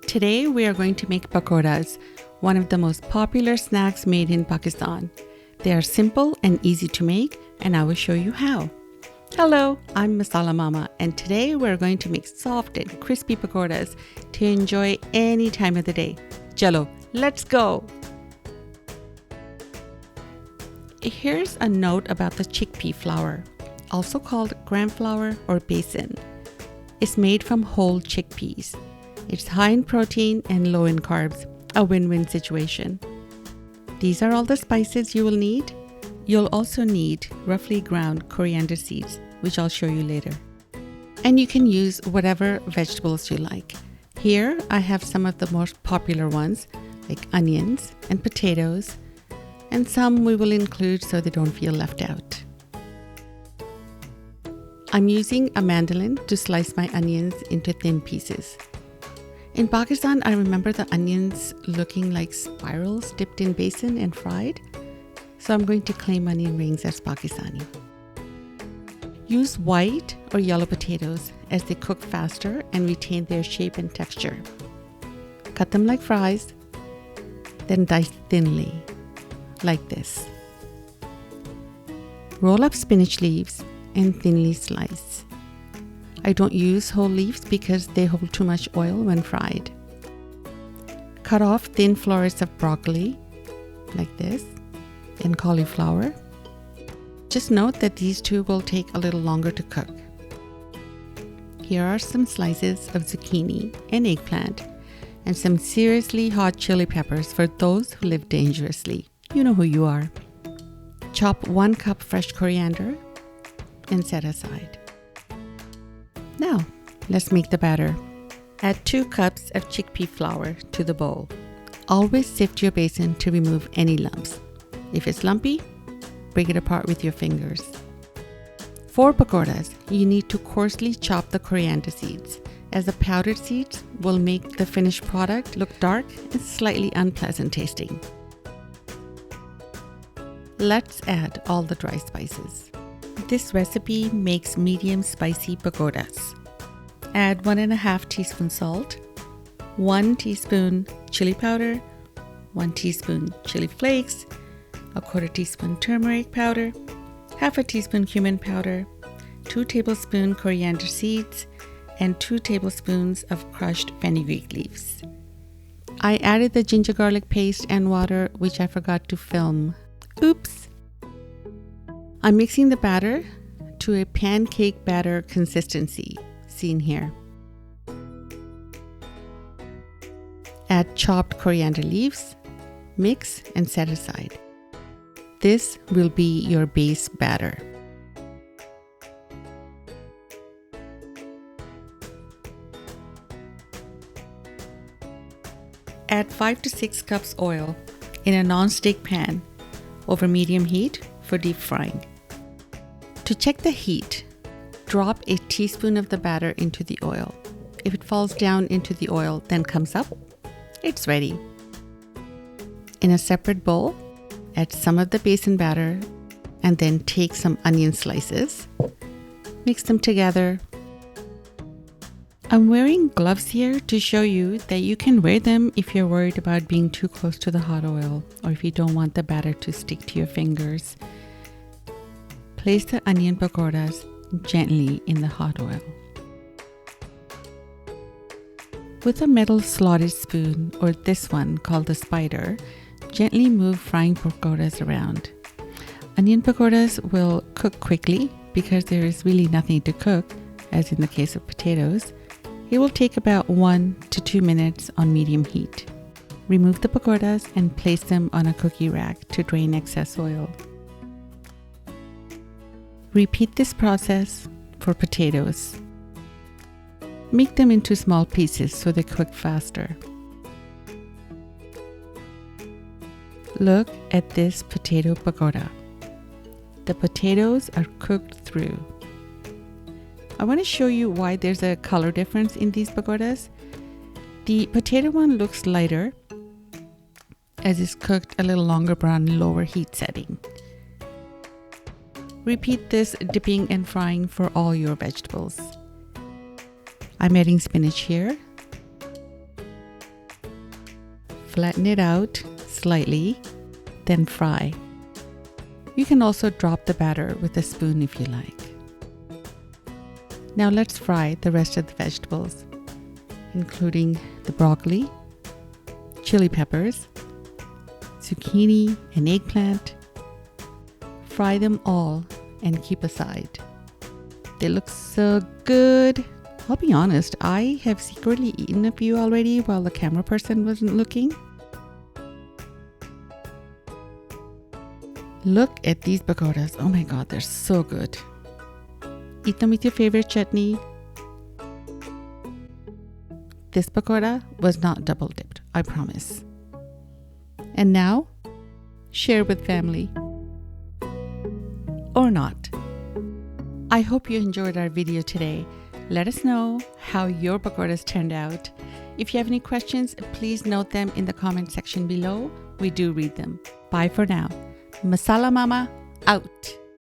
Today we are going to make pakoras, one of the most popular snacks made in Pakistan. They are simple and easy to make, and I will show you how. Hello, I'm Masala Mama, and today we're going to make soft and crispy pakoras to enjoy any time of the day. Chalo, let's go! Here's a note about the chickpea flour, also called gram flour or besan. It's made from whole chickpeas. It's high in protein and low in carbs, a win-win situation. These are all the spices you will need. You'll also need roughly ground coriander seeds, which I'll show you later. And you can use whatever vegetables you like. Here I have some of the most popular ones, like onions and potatoes, and some we will include so they don't feel left out. I'm using a mandolin to slice my onions into thin pieces. In Pakistan, I remember the onions looking like spirals dipped in besan and fried, so I'm going to claim onion rings as Pakistani. Use white or yellow potatoes as they cook faster and retain their shape and texture. Cut them like fries, then dice thinly, like this. Roll up spinach leaves and thinly slice. I don't use whole leaves because they hold too much oil when fried. Cut off thin florets of broccoli, like this, and cauliflower. Just note that these two will take a little longer to cook. Here are some slices of zucchini and eggplant, and some seriously hot chili peppers for those who live dangerously. You know who you are. Chop 1 cup fresh coriander and set aside. Now, let's make the batter. Add 2 cups of chickpea flour to the bowl. Always sift your besan to remove any lumps. If it's lumpy, break it apart with your fingers. For pakoras, you need to coarsely chop the coriander seeds, as the powdered seeds will make the finished product look dark and slightly unpleasant tasting. Let's add all the dry spices. This recipe makes medium spicy pakoras. Add 1.5 teaspoon salt, 1 teaspoon chili powder, 1 teaspoon chili flakes, 1/4 teaspoon turmeric powder, 1/2 teaspoon cumin powder, 2 tablespoons coriander seeds, and 2 tablespoons of crushed fenugreek leaves. I added the ginger garlic paste and water, which I forgot to film. Oops! I'm mixing the batter to a pancake batter consistency, seen here. Add chopped coriander leaves, mix and set aside. This will be your base batter. Add 5 to 6 cups oil in a non-stick pan over medium heat for deep frying. To check the heat, drop a teaspoon of the batter into the oil. If it falls down into the oil, then comes up, it's ready. In a separate bowl, add some of the besan batter and then take some onion slices. Mix them together. I'm wearing gloves here to show you that you can wear them if you're worried about being too close to the hot oil or if you don't want the batter to stick to your fingers. Place the onion pakoras gently in the hot oil. With a metal slotted spoon, or this one called the spider, gently move frying pakoras around. Onion pakoras will cook quickly because there is really nothing to cook, as in the case of potatoes. It will take about 1 to 2 minutes on medium heat. Remove the pakoras and place them on a cookie rack to drain excess oil. Repeat this process for potatoes. Make them into small pieces so they cook faster. Look at this potato pakora. The potatoes are cooked through. I want to show you why there's a color difference in these pakoras. The potato one looks lighter as it's cooked a little longer but on lower heat setting. Repeat this dipping and frying for all your vegetables. I'm adding spinach here. Flatten it out slightly, then fry. You can also drop the batter with a spoon if you like. Now let's fry the rest of the vegetables, including the broccoli, chili peppers, zucchini, and eggplant. Fry them all and keep aside. They look so good. I'll be honest, I have secretly eaten a few already while the camera person wasn't looking. Look at these pakoras. Oh my god, they're so good. Eat them with your favorite chutney. This pakora was not double dipped, I promise. And now, share with family. Or not. I hope you enjoyed our video today. Let us know how your pakoras turned out. If you have any questions, please note them in the comment section below. We do read them. Bye for now. Masala Mama out.